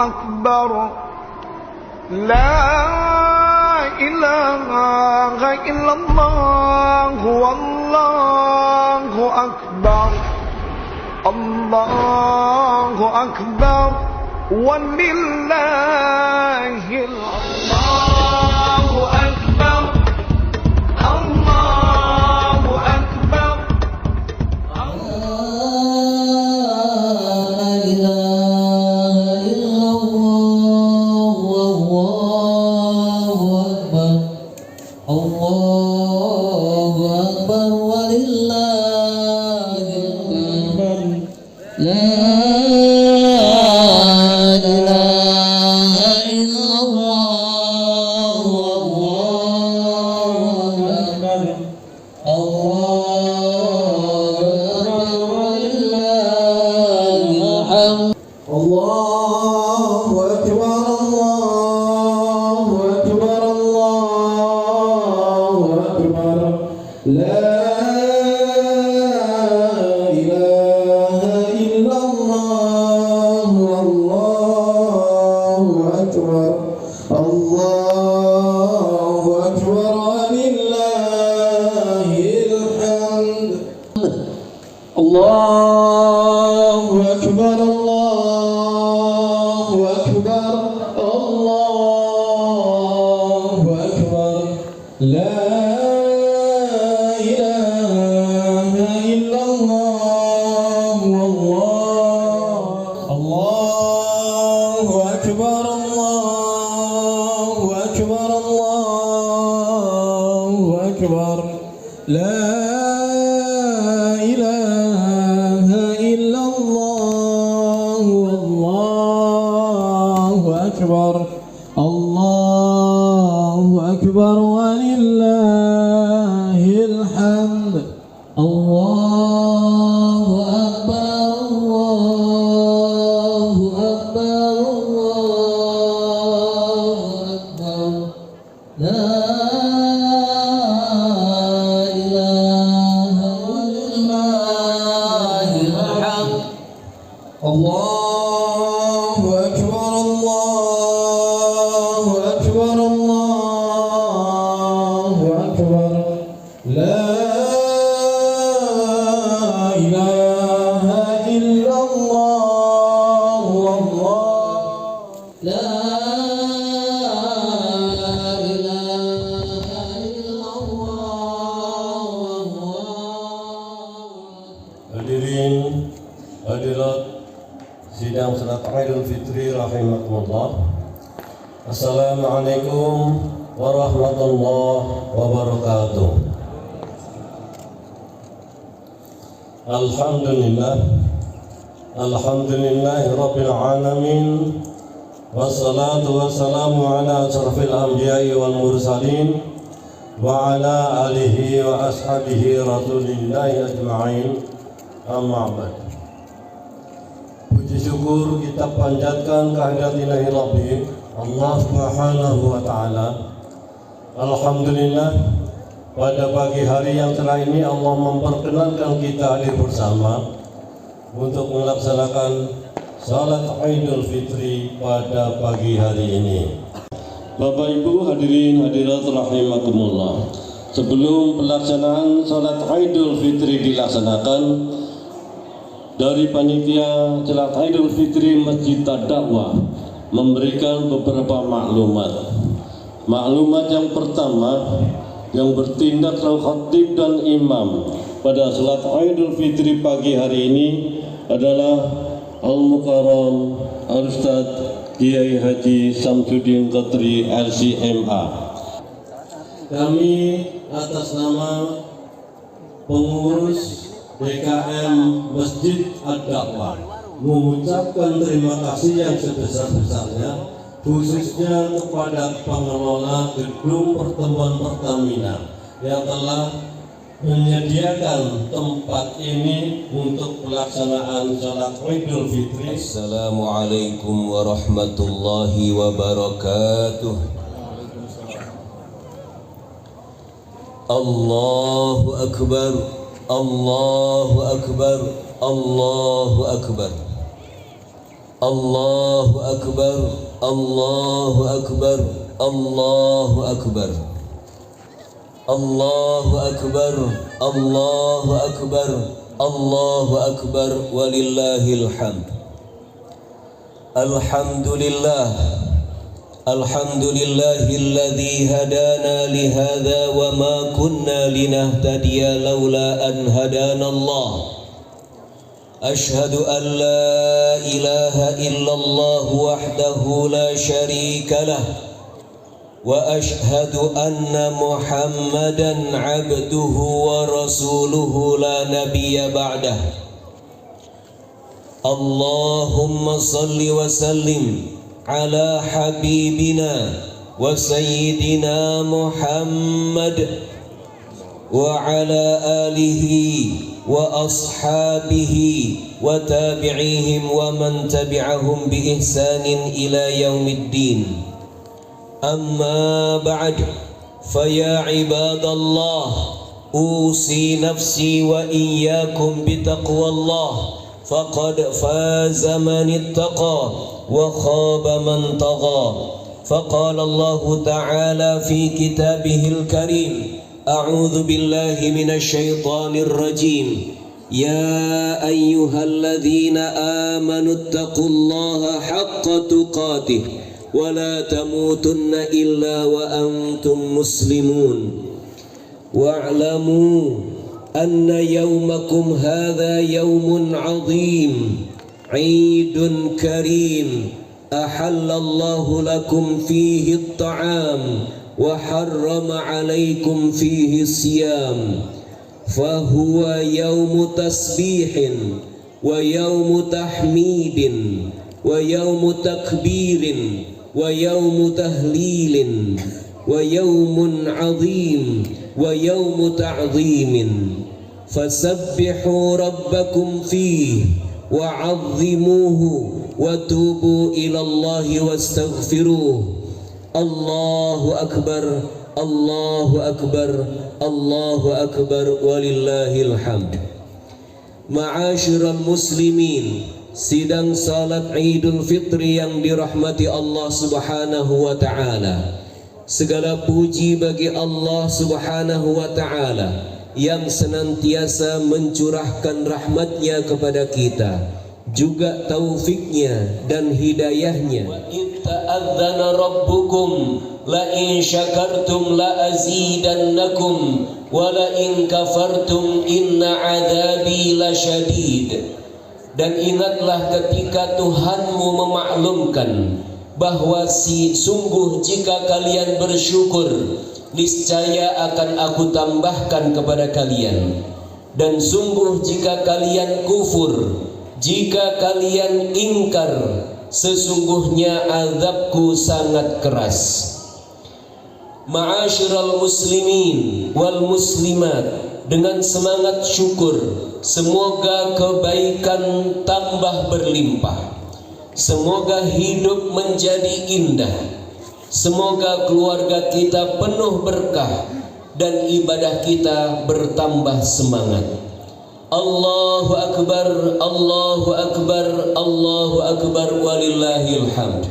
أكبر لا إله إلا الله والله أكبر الله أكبر ولله الله أكبر الله أكبر لا إله إلا الله والله أكبر الله أكبر ولله الحمد لا إله إلا الله والله أكبر الله أكبر ولله الحمد الله أكبر الله أكبر الله أكبر لا إله إلا الله والله أكبر الله أكبر ولله الحمد الله أكبر الله أكبر الله أكبر لا إله إلا الله والله الله أكبر الله أكبر الله أكبر لا إله إلا الله والله أكبر الله أكبر ولله الحمد الله أكبر الله أكبر الله أكبر لا إله إلا الله الحمد الله أكبر الله أكبر الله أكبر لا إله إلا الله والله لا إله إلا الله Hadirin hadirat sidang salat Idul Fitri rahimakumullah. Assalamualaikum warahmatullahi wabarakatuh. Alhamdulillah Alhamdulillahi rabbil alamin. Wassalatu wassalamu ala asrafil anbiya'i wal mursalin wa ala alihi wa ashabihi rasulillahi ajma'in. Amma ba'd. Puji syukur kita panjatkan kehadirat Ilahi Rabbi Allah Subhanahu wa taala. Alhamdulillah, pada pagi hari yang cerah ini Allah memperkenankan kita hadir bersama untuk melaksanakan salat Idul Fitri pada pagi hari ini. Bapak Ibu hadirin hadirat rahimakumullah. Sebelum pelaksanaan salat Idul Fitri dilaksanakan, dari panitia salat Idul Fitri Masjid Ad-Da'wah memberikan beberapa maklumat. Maklumat yang pertama, yang bertindak selaku khatib dan imam pada salat Idul Fitri pagi hari ini adalah Al-Mukarram Al-Ustaz Kiai Haji Samsudin Qadri LCMA. Kami atas nama pengurus DKM Masjid Ad-Da'wah mengucapkan terima kasih yang sebesar-besarnya, khususnya kepada pengelola gedung pertemuan Pertamina yang telah menyediakan tempat ini untuk pelaksanaan salat Idul Fitri. Assalamualaikum warahmatullahi wabarakatuh. Allahu Akbar, Allahu Akbar, Allahu Akbar. Allahu Akbar, Allahu Akbar, Allahu Akbar, Allahu Akbar, Allahu Akbar, Allahu Akbar, walillahil hamd. Alhamdulillah, alhamdulillahilladzi hadana lihadza wa ma kunna linahtadiya laula an hadana Allah. Ashhadu an la ilaha illallah wahdahu la syarika lah wa ashhadu anna Muhammadan abduhu wa rasuluhu la nabiyya ba'dah. Allahumma salli wa sallim ala habibina wa sayyidina Muhammad wa ala alihi wa ashabihi wa tabi'ihim wa man tabi'ahum bi ihsanin ila yaumiddin. Amma ba'd, faya ibadallah, usi nafsi wa iyyakum bitaqwallah, faqad faza man ittaqa wa khaba man tagha. Faqala Allah ta'ala fi kitabihil karim, a'udzu billahi minasy syaithanir rajim. Ya ayyuhalladzina amanu taqullaha haqqa tuqatih wa la tamutunna illa wa antum muslimun. Wa'lamu anna yawmakum hadha yawmun 'azim, 'idun karim, ahallallahu lakum fihi at-ta'am wa harrama 'alaykum fihi as-siyam. Fahuwa yawmu tasbihin wa yawmu tahmidin wa yawmu takbirin wa yawmu tahlilin wa yawmun 'azim wa yawmu ta'zimin. Fasabbihu rabbakum fihi wa 'azzimuhu wa tubu ila Allahi wastaghfiruh. Allahu akbar, Allahu akbar, Allahu akbar, walillahil hamd. Ma'asyiral muslimin, sidang salat Idul Fitri yang dirahmati Allah Subhanahu wa taala. Segala puji bagi Allah Subhanahu wa taala yang senantiasa mencurahkan rahmatnya kepada kita, juga taufiknya dan hidayahnya. Wa ta'adzana rabbukum la in syakartum la azidannakum wa la in kafartum inna adzabi lasyadid. Dan ingatlah ketika Tuhanmu memaklumkan bahwa sungguh jika kalian bersyukur, niscaya akan aku tambahkan kepada kalian, dan sungguh jika kalian kufur, jika kalian ingkar, sesungguhnya azabku sangat keras. Ma'asyiral muslimin wal muslimat, dengan semangat syukur, semoga kebaikan tambah berlimpah, semoga hidup menjadi indah, semoga keluarga kita penuh berkah dan ibadah kita bertambah semangat. Allahu akbar, Allahu akbar, Allahu akbar, walillahil hamd.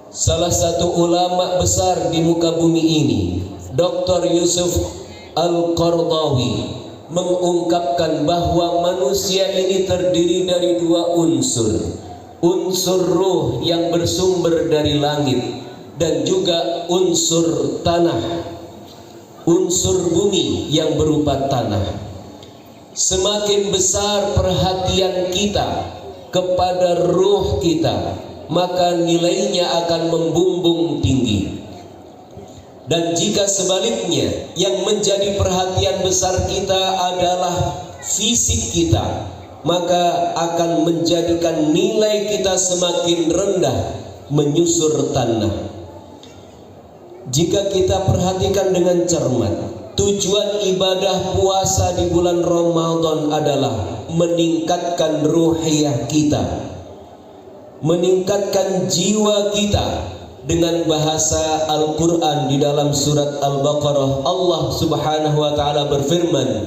Salah satu ulama besar di muka bumi ini, Dr. Yusuf Al-Qardawi, mengungkapkan bahwa manusia ini terdiri dari dua unsur. Unsur ruh yang bersumber dari langit, dan juga unsur tanah, unsur bumi yang berupa tanah. Semakin besar perhatian kita kepada ruh kita, maka nilainya akan membumbung tinggi. Dan jika sebaliknya, yang menjadi perhatian besar kita adalah fisik kita, maka akan menjadikan nilai kita semakin rendah, menyusur tanah. Jika kita perhatikan dengan cermat, tujuan ibadah puasa di bulan Ramadan adalah meningkatkan ruhiyah kita, meningkatkan jiwa kita. Dengan bahasa Al-Quran di dalam surat Al-Baqarah, Allah Subhanahu wa ta'ala berfirman,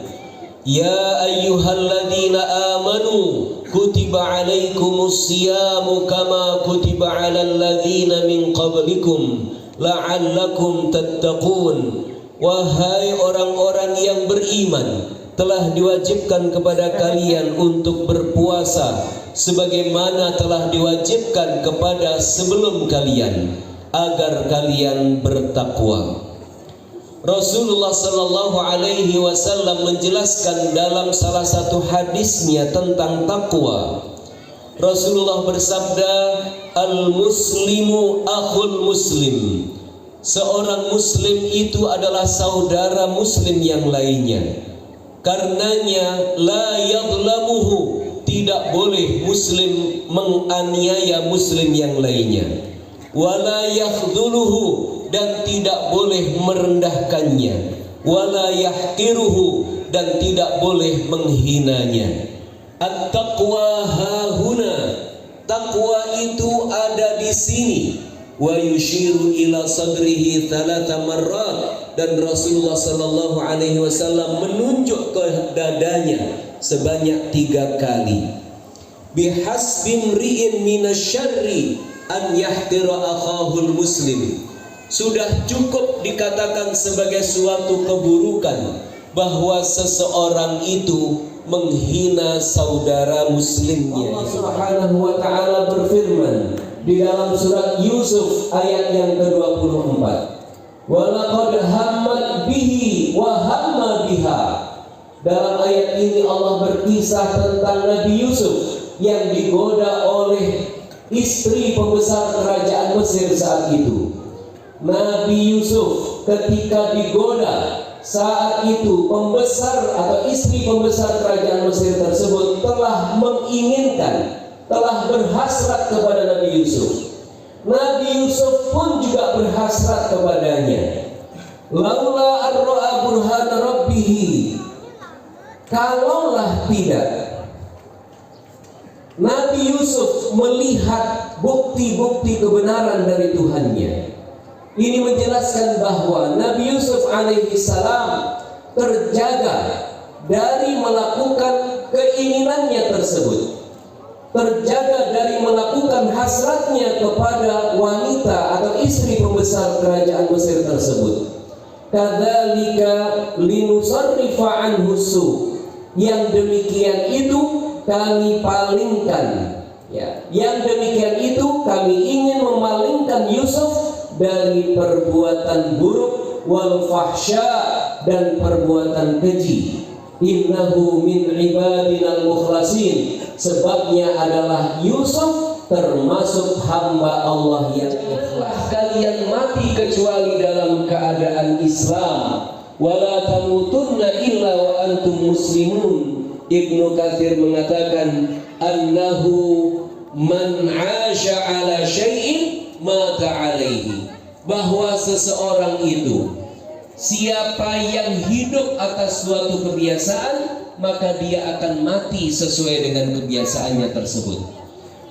Ya ayyuhalladzina amanu kutiba alaikumus siyamu kama kutiba alal ladzina min qablikum la'allakum tattaqun. Wahai orang-orang yang beriman, telah diwajibkan kepada kalian untuk berpuasa sebagaimana telah diwajibkan kepada sebelum kalian, agar kalian bertakwa. Rasulullah sallallahu alaihi wasallam menjelaskan dalam salah satu hadisnya tentang takwa. Rasulullah bersabda, "Al-muslimu akhul muslim." Seorang muslim itu adalah saudara muslim yang lainnya. Karenanya la yadlamuhu, tidak boleh muslim menganiaya muslim yang lainnya. Wala yakhdhuluhu, dan tidak boleh merendahkannya. Wala yahqiruhu, dan tidak boleh menghinanya. At-taqwa hahuna, takwa itu ada di sini. Wa yushiru ila sadrihi thalatha marrat, dan Rasulullah sallallahu alaihi wasallam menunjuk ke dadanya sebanyak 3 kali. Bihasbi mri'in minasyarri an yahtira akhahul muslim. Sudah cukup dikatakan sebagai suatu keburukan bahwa seseorang itu menghina saudara muslimnya. Allah Subhanahu wa taala berfirman di dalam surat Yusuf ayat yang ke-24. Walaqad hammat bihi wa hamma biha. Dalam ayat ini Allah berkisah tentang Nabi Yusuf yang digoda oleh istri pembesar kerajaan Mesir saat itu. Nabi Yusuf ketika digoda saat itu, pembesar atau istri pembesar kerajaan Mesir tersebut telah menginginkan, telah berhasrat kepada Nabi Yusuf. Nabi Yusuf pun juga berhasrat kepadanya. Laula ar-ra'a burhana rabbih, kalaulah tidak Nabi Yusuf melihat bukti-bukti kebenaran dari Tuhannya. Ini menjelaskan bahwa Nabi Yusuf alaihi salam terjaga dari melakukan keinginannya tersebut, terjaga dari melakukan hasratnya kepada wanita atau istri pembesar kerajaan Mesir tersebut. Kadzalika linusarrifa anhu su, yang demikian itu kami palingkan, ya, yang demikian itu kami ingin memalingkan Yusuf dari perbuatan buruk wal fahsya, dan perbuatan keji. Innahu min ibadinal mukhlasin, sebabnya adalah Yusuf termasuk hamba Allah yang ikhlas. Kalian mati kecuali dalam keadaan Islam. Wala tamutunna illa wa antum muslimun. Ibnu Katsir mengatakan annahu man 'asha 'ala syai'in mata alaihi, bahwa seseorang itu, siapa yang hidup atas suatu kebiasaan, maka dia akan mati sesuai dengan kebiasaannya tersebut.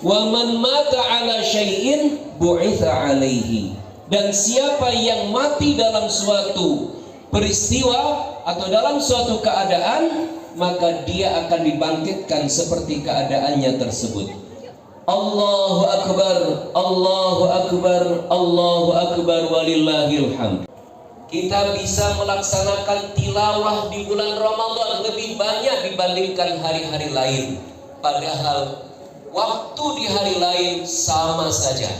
Wa man mata ala syai'in bu'itha alaihi, dan siapa yang mati dalam suatu peristiwa atau dalam suatu keadaan, maka dia akan dibangkitkan seperti keadaannya tersebut. Allahu Akbar, Allahu Akbar, Allahu Akbar, walillahil hamd. Kita bisa melaksanakan tilawah di bulan Ramadan lebih banyak dibandingkan hari-hari lain. Padahal waktu di hari lain sama saja.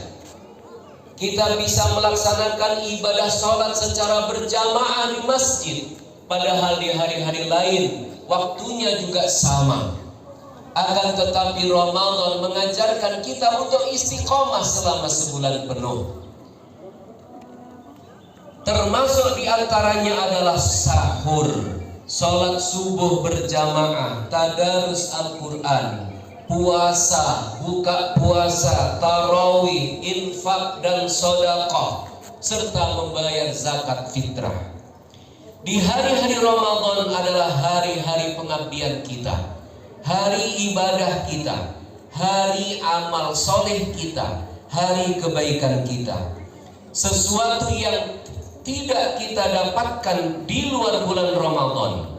Kita bisa melaksanakan ibadah sholat secara berjamaah di masjid. Padahal di hari-hari lain waktunya juga sama. Akan tetapi Ramadan mengajarkan kita untuk istiqomah selama sebulan penuh. Termasuk diantaranya adalah sahur, sholat subuh berjamaah, tadarus Al-Quran, puasa, buka puasa, tarawih, infak dan sedekah, serta membayar zakat fitrah. Di hari-hari Ramadan adalah hari-hari pengabdian kita, hari ibadah kita, hari amal soleh kita, hari kebaikan kita. Sesuatu yang tidak kita dapatkan di luar bulan Ramadan,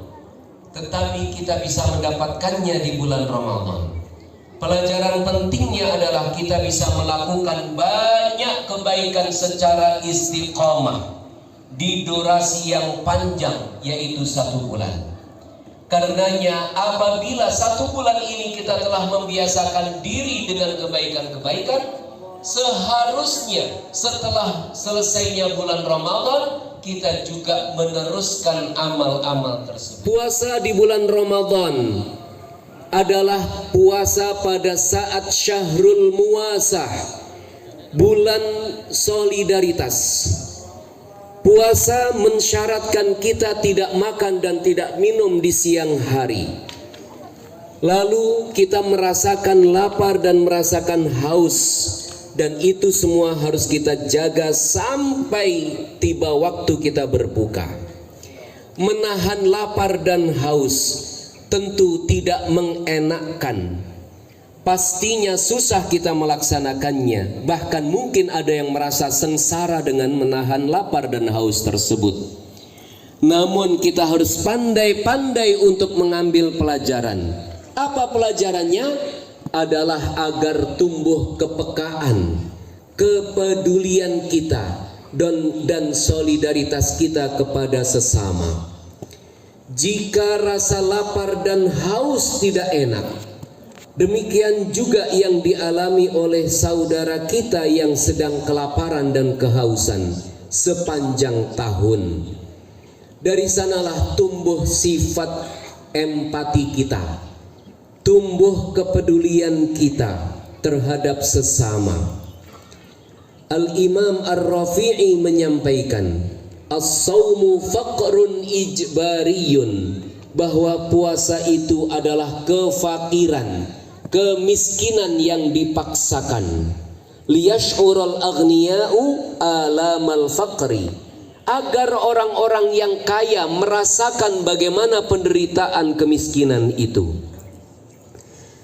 tetapi kita bisa mendapatkannya di bulan Ramadan. Pelajaran pentingnya adalah kita bisa melakukan banyak kebaikan secara istiqomah di durasi yang panjang, yaitu 1 bulan. Karenanya apabila 1 bulan ini kita telah membiasakan diri dengan kebaikan-kebaikan, seharusnya setelah selesainya bulan Ramadan kita juga meneruskan amal-amal tersebut. Puasa di bulan Ramadan adalah puasa pada saat Syahrul Muwasah, bulan solidaritas. Puasa mensyaratkan kita tidak makan dan tidak minum di siang hari. Lalu kita merasakan lapar dan merasakan haus, dan itu semua harus kita jaga sampai tiba waktu kita berbuka. Menahan lapar dan haus tentu tidak mengenakkan. Pastinya susah kita melaksanakannya. Bahkan mungkin ada yang merasa sengsara dengan menahan lapar dan haus tersebut. Namun kita harus pandai-pandai untuk mengambil pelajaran. Apa pelajarannya? Adalah agar tumbuh kepekaan, kepedulian kita dan solidaritas kita kepada sesama. Jika rasa lapar dan haus tidak enak, demikian juga yang dialami oleh saudara kita yang sedang kelaparan dan kehausan sepanjang tahun. Dari sanalah tumbuh sifat empati kita, tumbuh kepedulian kita terhadap sesama. Al-Imam Ar-Rafi'i menyampaikan, as-sawmu faqrun ijbariyun, bahwa puasa itu adalah kefakiran, kemiskinan yang dipaksakan. Liyash'urul aghniya'u alamal faqri, agar orang-orang yang kaya merasakan bagaimana penderitaan kemiskinan itu.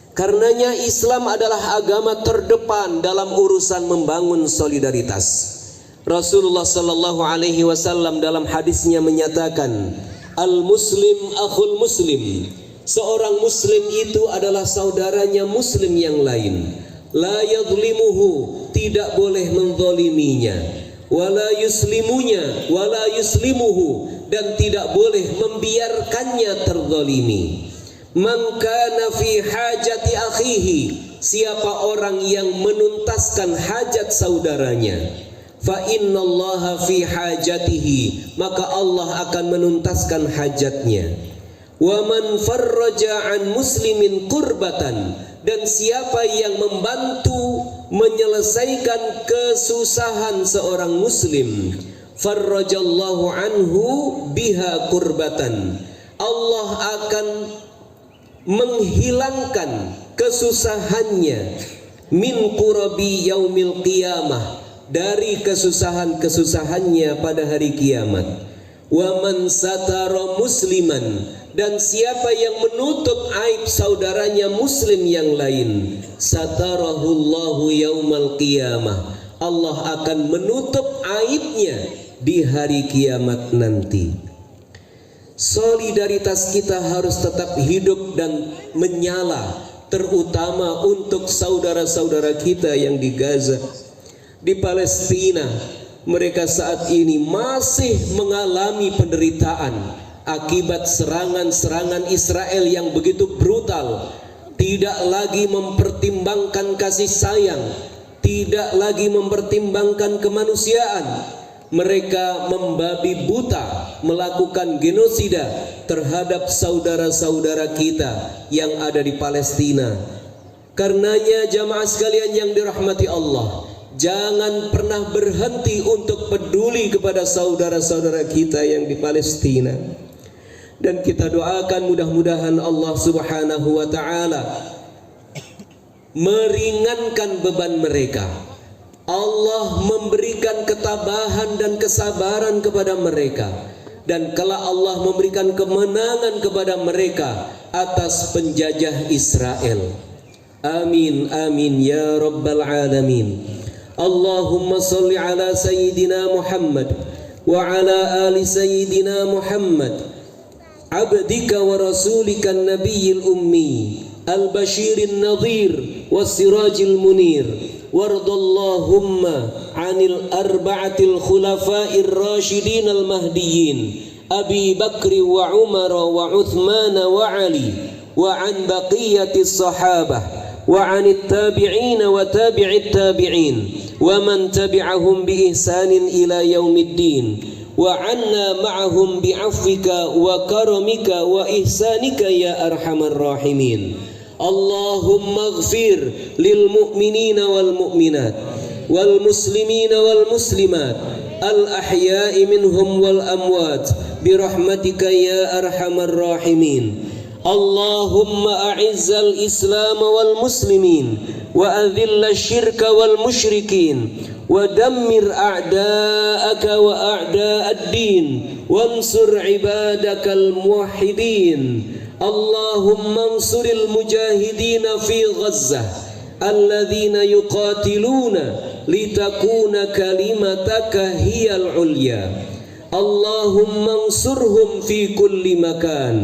Karenanya Islam adalah agama terdepan dalam urusan membangun solidaritas. Rasulullah sallallahu alaihi wasallam dalam hadisnya menyatakan, al-muslim akhul muslim, seorang muslim itu adalah saudaranya muslim yang lain. La yadhlimuhu, tidak boleh menzaliminya. Wala yuslimunya, wala yuslimuhu, dan tidak boleh membiarkannya terzalimi. Man kana fi hajati akhihi, siapa orang yang menuntaskan hajat saudaranya, fa innallaha fi hajatihi, maka Allah akan menuntaskan hajatnya. Wa man farraja an muslimin kurbatan, dan siapa yang membantu menyelesaikan kesusahan seorang muslim, farrajallahu anhu biha kurbatan, Allah akan menghilangkan kesusahannya min kurabi yaumil qiyamah, dari kesusahan-kesusahannya pada hari kiamat. Wa man satara musliman, dan siapa yang menutup aib saudaranya muslim yang lain, satarahullahu yaumal qiyamah, Allah akan menutup aibnya di hari kiamat nanti. Solidaritas kita harus tetap hidup dan menyala, terutama untuk saudara-saudara kita yang di Gaza, di Palestina. Mereka saat ini masih mengalami penderitaan akibat serangan-serangan Israel yang begitu brutal. Tidak lagi mempertimbangkan kasih sayang, tidak lagi mempertimbangkan kemanusiaan. Mereka membabi buta melakukan genosida terhadap saudara-saudara kita yang ada di Palestina. Karenanya jamaah sekalian yang dirahmati Allah, jangan pernah berhenti untuk peduli kepada saudara-saudara kita yang di Palestina. Dan kita doakan mudah-mudahan Allah Subhanahu wa taala meringankan beban mereka. Allah memberikan ketabahan dan kesabaran kepada mereka, dan kelak Allah memberikan kemenangan kepada mereka atas penjajah Israel. Amin amin ya rabbal alamin. Allahumma salli ala sayyidina Muhammad wa ala ali sayyidina Muhammad عبدك ورسولك النبي الأمي البشير النظير والسراج المنير، وارض اللهم عن الأربعة الخلفاء الراشدين المهديين أبي بكر وعمر وعثمان وعلي، وعن بقية الصحابة، وعن التابعين وتابع التابعين ومن تبعهم بإحسان إلى يوم الدين، وعنا معهم بعفوك وكرمك وإحسانك يا أرحم الراحمين. اللهم اغفر للمؤمنين والمؤمنات والمسلمين والمسلمات الأحياء منهم والأموات برحمتك يا أرحم الراحمين. اللهم أعز الإسلام والمسلمين وأذل الشرك والمشركين ودمر أعداءك وأعداء الدين وانصر عبادك الموحدين. اللهم انصر المجاهدين في غزة الذين يقاتلون لتكون كلمتك هي العليا. اللهم انصرهم في كل مكان.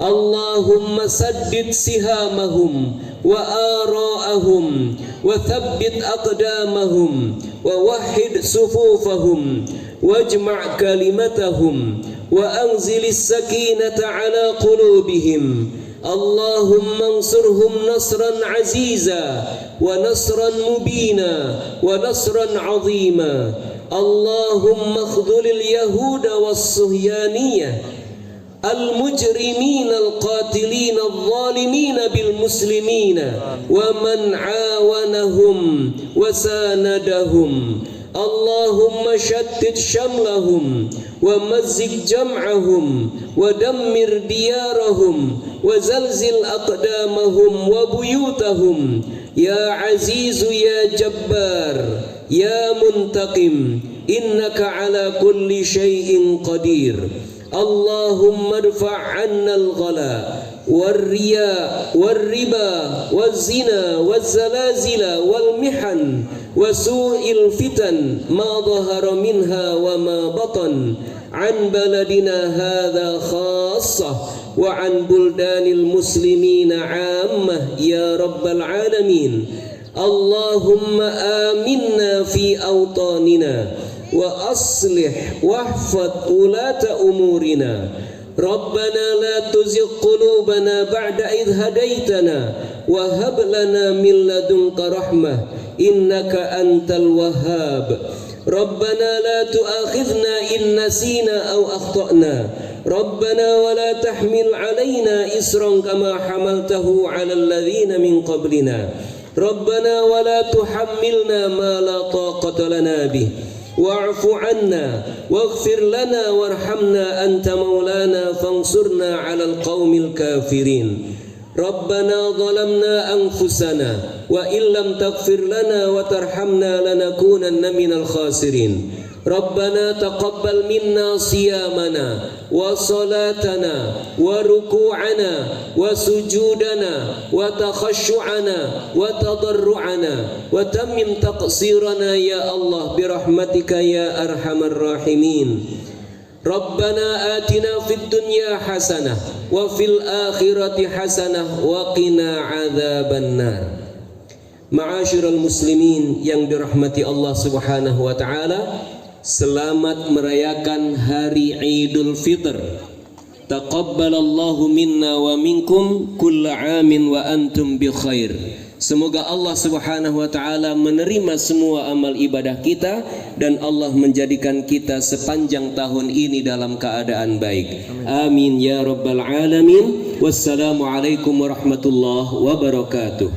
اللهم سدد سهامهم وآراءهم وثبت أقدامهم ووحد صفوفهم واجمع كلمتهم وأنزل السكينة على قلوبهم. اللهم انصرهم نصرا عزيزا ونصرا مبينا ونصرا عظيما. اللهم اخذل اليهود والصهيانية المجرمين القاتلين الظالمين بالمسلمين ومن عاونهم وساندهم. اللهم شتت شملهم ومزق جمعهم ودمر ديارهم وزلزل أقدامهم وبيوتهم يا عزيز يا جبار يا منتقم إنك على كل شيء قدير. اللهم ارفع عنا الغلاء والرياء والربا والزنا والزلازل والمحن وسوء الفتن ما ظهر منها وما بطن عن بلدنا هذا خاصة وعن بلدان المسلمين عامة يا رب العالمين. اللهم آمنا في أوطاننا وأصلح واحفظ ولاة أمورنا. ربنا لا تزغ قلوبنا بعد إذ هديتنا وهب لنا من لدنك رحمة إنك أنت الوهاب. ربنا لا تؤاخذنا إن نسينا أو أخطأنا. ربنا ولا تحمل علينا إصرا كما حملته على الذين من قبلنا. ربنا ولا تحملنا ما لا طاقة لنا به واعف عنا واغفر لنا وارحمنا أنت مولانا فانصرنا على القوم الكافرين. ربنا ظلمنا أنفسنا وإن لم تغفر لنا وترحمنا لنكونن من الخاسرين. ربنا تقبل منا صيامنا وصلاتنا وركوعنا وسجودنا وتخشعنا وتضرعنا وتمم تقصيرنا يا الله برحمتك يا أرحم الراحمين. ربنا آتنا في الدنيا حسنة وفي الآخرة حسنة وقنا عذاب النار. Ma'asyiral muslimin yang dirahmati Allah Subhanahu wa taala, selamat merayakan hari Idul Fitr. Taqabbalallahu minna wa minkum kulla amin wa antum bi khair. Semoga Allah Subhanahu wa taala menerima semua amal ibadah kita dan Allah menjadikan kita sepanjang tahun ini dalam keadaan baik. Amin ya rabbal alamin. Wassalamualaikum warahmatullahi wabarakatuh.